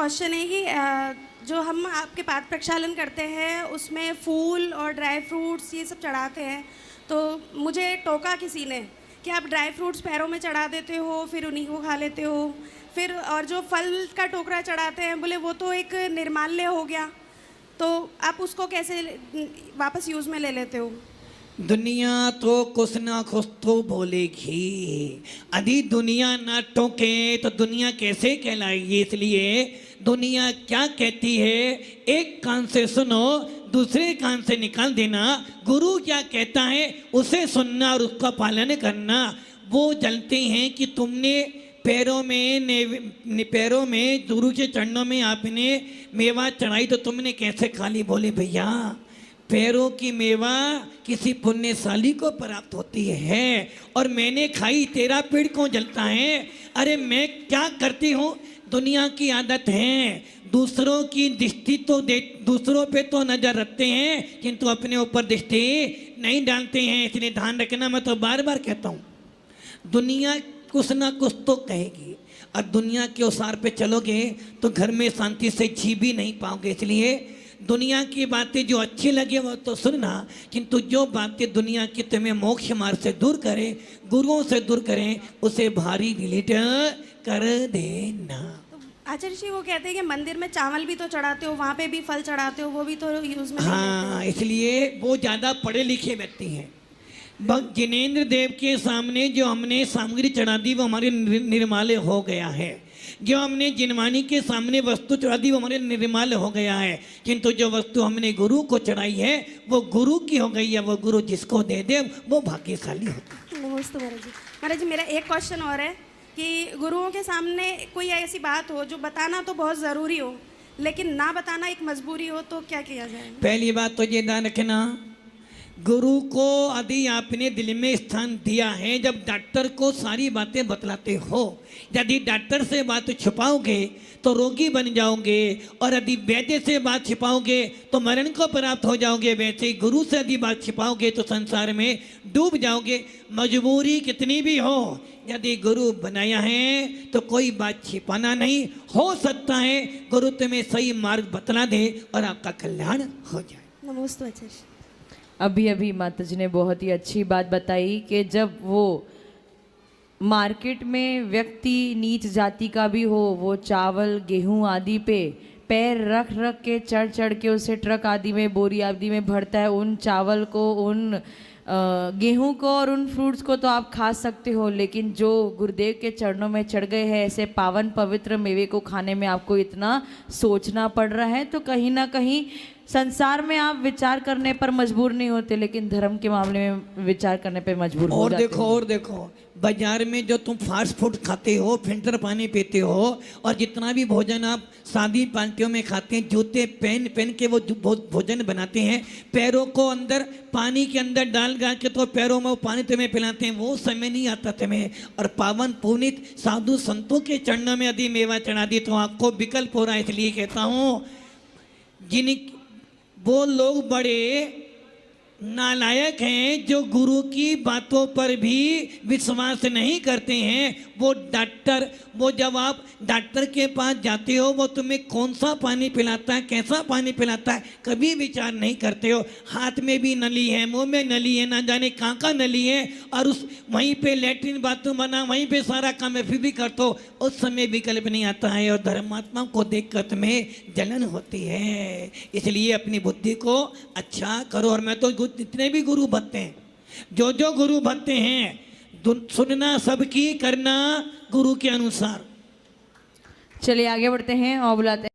Question है कि जो हम आपके पाठ प्रक्षालन करते हैं उसमें फूल और ड्राई फ्रूट्स ये सब चढ़ाते हैं, तो मुझे टोका किसी ने कि आप ड्राई फ्रूट्स पैरों में चढ़ा देते हो फिर उन्हीं को खा लेते हो, फिर और जो फल का टोकरा चढ़ाते हैं बोले वो तो एक निर्माल्य हो गया, तो आप उसको कैसे वापस यूज़ में ले लेते हो? दुनिया तो कुछ ना कुछ तो बोलेगी। यदि दुनिया ना टोके तो दुनिया कैसे कहलाएगी? इसलिए दुनिया क्या कहती है एक कान से सुनो, दूसरे कान से निकाल देना। गुरु क्या कहता है उसे सुनना और उसका पालन करना। वो जानते हैं कि तुमने पैरों में गुरु के चरणों में आपने मेवा चढ़ाई तो तुमने कैसे खाली? बोले भैया पैरों की मेवा किसी पुण्यशाली को प्राप्त होती है और मैंने खाई, तेरा पेट क्यों जलता है? अरे मैं क्या करती हूँ, दुनिया की आदत है, दूसरों की दृष्टि तो दूसरों पे तो नजर रखते हैं किंतु अपने ऊपर दृष्टि नहीं डालते हैं। इसलिए ध्यान रखना, मैं तो बार बार कहता हूँ दुनिया कुछ ना कुछ तो कहेगी और दुनिया के अनुसार पे चलोगे तो घर में शांति से जी भी नहीं पाओगे। इसलिए दुनिया की बातें जो अच्छी लगे वो तो सुनना, किंतु जो बातें दुनिया की तुम्हें मोक्ष मार्ग से दूर करें, गुरुओं से दूर करें, उसे भारी डिलीट कर देना। आचार्य जी वो कहते हैं कि मंदिर में चावल भी तो चढ़ाते हो, वहाँ पे भी फल चढ़ाते हो, वो भी तो यूज में हाँ, इसलिए वो ज़्यादा पढ़े लिखे व्यक्ति हैं। भक्त जिनेंद्र देव के सामने जो हमने सामग्री चढ़ा दी वो हमारे निर्माल्य हो गया है। जो हमने जिनवानी के सामने वस्तु चढ़ा दी वो हमारे निर्माल्य हो गया है, किंतु जो वस्तु हमने गुरु को चढ़ाई है वो गुरु की हो गई है। वो गुरु जिसको दे दे वो भाग्यशाली होता है। नमस्ते महाराज जी। महाराज जी मेरा एक क्वेश्चन और है कि गुरुओं के सामने कोई ऐसी बात हो जो बताना तो बहुत ज़रूरी हो लेकिन ना बताना एक मजबूरी हो, तो क्या किया जाए? पहली बात तो ये ध्यान रखना, गुरु को यदि आपने दिल में स्थान दिया है, जब डॉक्टर को सारी बातें बतलाते हो, यदि डॉक्टर से बात छुपाओगे तो रोगी बन जाओगे और यदि वैद्य से बात छिपाओगे तो मरण को प्राप्त हो जाओगे। वैसे ही गुरु से यदि बात छिपाओगे तो संसार में डूब जाओगे। मजबूरी कितनी भी हो, यदि गुरु बनाया है तो कोई बात छिपाना नहीं। हो सकता है गुरु तुम्हें सही मार्ग बतला दे और आपका कल्याण हो जाए। नमस्ते आचार्य। अभी अभी माता जी ने बहुत ही अच्छी बात बताई कि जब वो मार्केट में व्यक्ति नीच जाति का भी हो, वो चावल गेहूं आदि पे पैर रख रख के चढ़ चढ़ के उसे ट्रक आदि में बोरी आदि में भरता है, उन चावल को, उन गेहूं को और उन फ्रूट्स को तो आप खा सकते हो, लेकिन जो गुरुदेव के चरणों में चढ़ गए हैं ऐसे पावन पवित्र मेवे को खाने में आपको इतना सोचना पड़ रहा है, तो कहीं ना कहीं संसार में आप विचार करने पर मजबूर नहीं होते लेकिन धर्म के मामले में विचार करने पर मजबूर हो जाते हो। और देखो बाजार में जो तुम फास्ट फूड खाते हो, फिल्टर पानी पीते हो और जितना भी भोजन आप शादी पार्टियों में खाते हैं, जूते पहन पहन के वो भोजन बनाते हैं, पैरों को अंदर पानी के अंदर डाल के तो पैरों में वो पानी तुम्हें पिलाते हैं, वो समय नहीं आता तुम्हें। और पावन पुनीत साधु संतों के चरणों में यदि मेवा चढ़ा दी तो आपको विकल्प हो रहा है। इसलिए कहता हूँ वो लोग बड़े नालायक हैं जो गुरु की बातों पर भी विश्वास नहीं करते हैं। वो डॉक्टर, वो जब आप डॉक्टर के पास जाते हो वो तुम्हें कौन सा पानी पिलाता है, कैसा पानी पिलाता है, कभी विचार नहीं करते हो। हाथ में भी नली है, मुंह में नली है, ना जाने कहाँ का नली है, और उस वहीं पे लेटरिन बाथरूम बना, वहीं पे सारा काम है, फिर भी करते हो। उस समय विकल्प नहीं आता है और धर्मात्मा को देख कर तुम्हें जलन होती है। इसलिए अपनी बुद्धि को अच्छा करो। और मैं तो जितने भी गुरु बनते हैं, जो गुरु बनते हैं, सुनना सबकी, करना गुरु के अनुसार। चलिए आगे बढ़ते हैं और बुलाते हैं